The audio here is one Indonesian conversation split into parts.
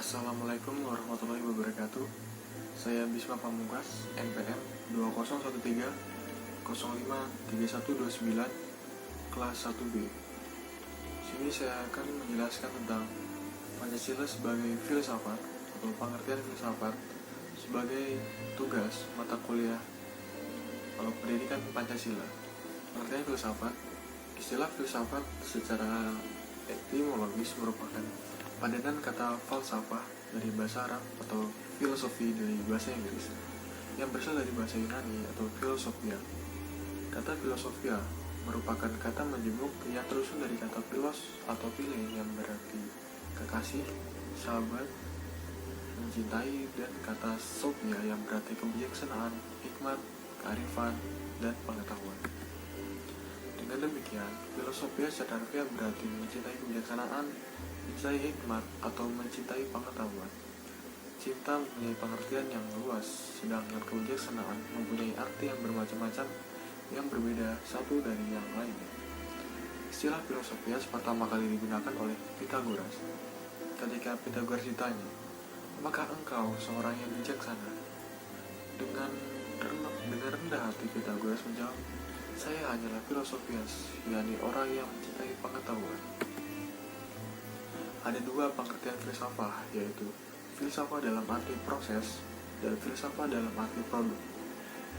Assalamualaikum warahmatullahi wabarakatuh. Saya Bisma Pamungkas, NPM 2013 053129, kelas 1B. Sini saya akan menjelaskan tentang Pancasila sebagai filsafat atau pengertian filsafat sebagai tugas mata kuliah pendidikan Pancasila. Pengertian filsafat. Istilah filsafat secara etimologis merupakan padanan kata falsafah dari bahasa Arab atau filosofi dari bahasa Inggris yang berasal dari bahasa Yunani atau filosofia. Kata filosofia merupakan kata menjemuk yang tersusun dari kata philos atau phile yang berarti kekasih, sahabat, mencintai, dan kata sophia yang berarti kebijaksanaan, hikmat, kearifan, dan pengetahuan. Dengan demikian, filosofia secara harfiah berarti mencintai kebijaksanaan, mencintai hikmat, atau mencintai pengetahuan. Cinta mempunyai pengertian yang luas, sedangkan kebijaksanaan mempunyai arti yang bermacam-macam yang berbeda satu dari yang lainnya. Istilah filosofia pertama kali digunakan oleh Pythagoras. Ketika Pythagoras ditanya, "Apakah engkau seorang yang bijaksana?" Dengan rendah hati Pythagoras menjawab, "Saya hanyalah filosofias, yakni orang yang mencintai pengetahuan." Ada dua pengertian filsafat, yaitu filsafat dalam arti proses dan filsafat dalam arti produk.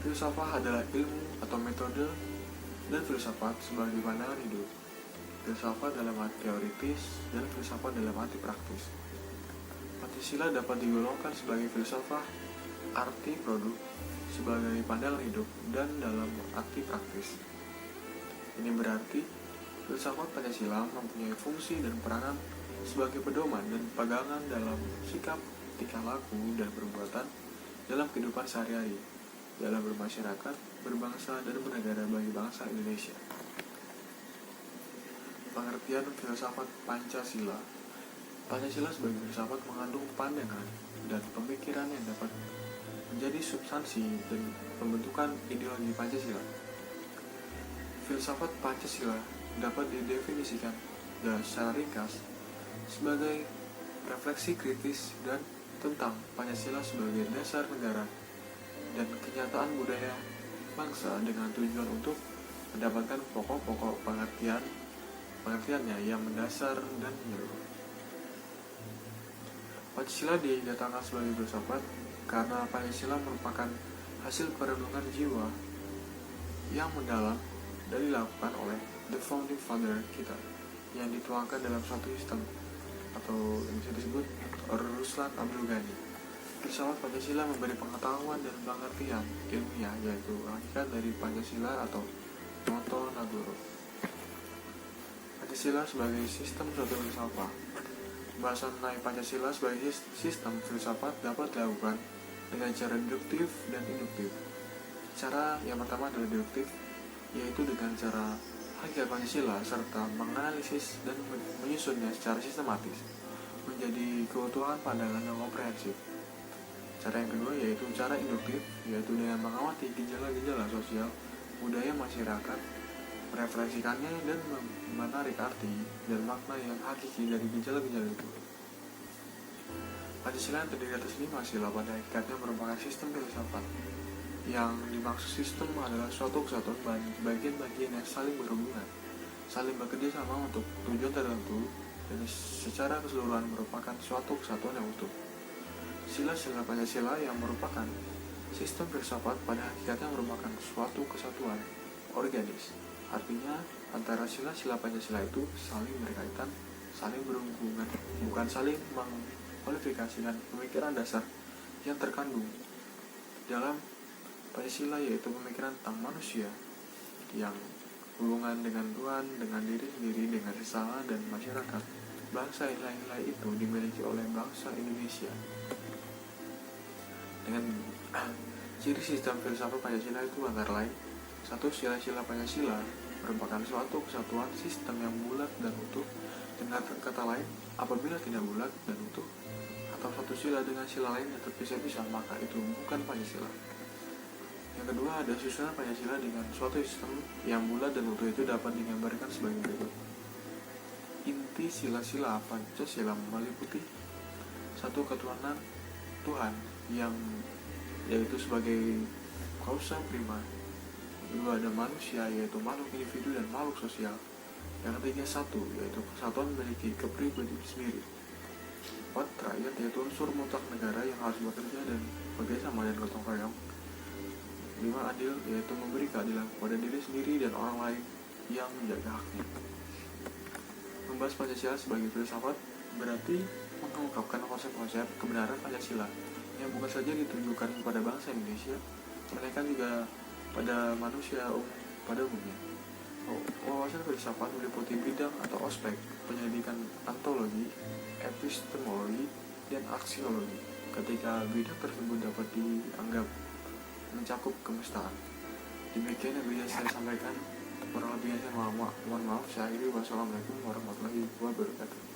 Filsafat adalah ilmu atau metode, dan filsafat sebagai pandangan hidup. Filsafat dalam arti teoritis dan filsafat dalam arti praktis. Pancasila dapat digolongkan sebagai filsafat arti produk, sebagai pandangan hidup, dan dalam arti praktis. Ini berarti filsafat Pancasila mempunyai fungsi dan peranan sebagai pedoman dan pegangan dalam sikap, tingkah laku, dan perbuatan dalam kehidupan sehari-hari, dalam bermasyarakat, berbangsa, dan bernegara bagi bangsa Indonesia. Pengertian filsafat Pancasila. Pancasila sebagai filsafat mengandung pandangan dan pemikiran yang dapat menjadi substansi dan pembentukan ideologi Pancasila. Filsafat Pancasila dapat didefinisikan secara ringkas sebagai refleksi kritis dan tentang Pancasila sebagai dasar negara dan kenyataan budaya bangsa dengan tujuan untuk mendapatkan pokok-pokok pengertiannya yang mendasar dan menyeluruh. Pancasila dinyatakan sebagai filsafat karena Pancasila merupakan hasil perenungan jiwa yang mendalam dan dilakukan oleh the founding father kita, yang dituangkan dalam suatu sistem atau yang bisa disebut Ruslan Abdul Ghani. Filsafat Pancasila memberi pengetahuan dan pengertian ilmiah, yaitu hakikat dari Pancasila atau Noto Nagoro. Pancasila sebagai sistem suatu filsafat. Pembahasan mengenai Pancasila sebagai sistem filsafat dapat dilakukan dengan cara deduktif dan induktif. Cara yang pertama adalah deduktif, yaitu dengan cara hakikat Pancasila serta menganalisis dan menyusunnya secara sistematis menjadi keutuhan pandangan yang komprehensif. Cara yang kedua yaitu cara induktif, yaitu dengan mengamati gejala-gejala sosial budaya masyarakat, merefleksikannya dan menarik arti dan makna yang hakiki dari gejala-gejala itu. Pancasila yang terdiri atas 5 sila pada hakikatnya merupakan sistem filsafat. Yang dimaksud sistem adalah suatu kesatuan bagian-bagian yang saling berhubungan, saling bekerja sama untuk tujuan tertentu, dan secara keseluruhan merupakan suatu kesatuan yang utuh. Sila-sila Pancasila yang merupakan sistem filsafat pada hakikatnya merupakan suatu kesatuan organis. Artinya, antara sila-sila Pancasila itu saling berkaitan, saling berhubungan, bukan saling mengkualifikasikan pemikiran dasar yang terkandung dalam Pancasila, yaitu pemikiran tentang manusia yang hubungan dengan Tuhan, dengan diri sendiri, dengan sesama, dan masyarakat. Bangsa nilai-nilai itu dimiliki oleh bangsa Indonesia. Dengan ciri sistem filsafat Pancasila itu antara lain: 1. Sila-sila Pancasila merupakan suatu kesatuan sistem yang bulat dan utuh. Dengan kata lain, apabila tidak bulat dan utuh, atau satu sila dengan sila lain yang terpisah-pisah, maka itu bukan Pancasila. Yang kedua, ada susunan Pancasila dengan suatu sistem yang bulat dan utuh itu dapat digambarkan sebagai berikut. Inti sila-sila Pancasila meliputi: 1. satu ketuhanan Tuhan yang yaitu sebagai kausa prima. Kedua ada manusia, yaitu makhluk individu dan makhluk sosial. Yang ketiga satu, yaitu kesatuan memiliki kepribadian sendiri. Empat, rakyat, yaitu unsur mutlak negara yang harus bekerja dan bekerjasama dan gotong royong. Lima, adil, yaitu memberi keadilan kepada diri sendiri dan orang lain yang menjaga haknya. Membahas Pancasila sebagai filsafat berarti mengungkapkan konsep-konsep kebenaran Pancasila yang bukan saja ditujukan kepada bangsa Indonesia, melainkan juga pada manusia pada umumnya. Wawasan filsafat meliputi bidang atau aspek penyelidikan ontologi, epistemologi, dan aksiologi. Ketika bidang tersebut dapat dianggap mencakup kemestaan. Demikian yang bisa saya sampaikan. Kurang lebihnya saya mohon maaf. Saya akhiri. Wassalamualaikum warahmatullahi wabarakatuh.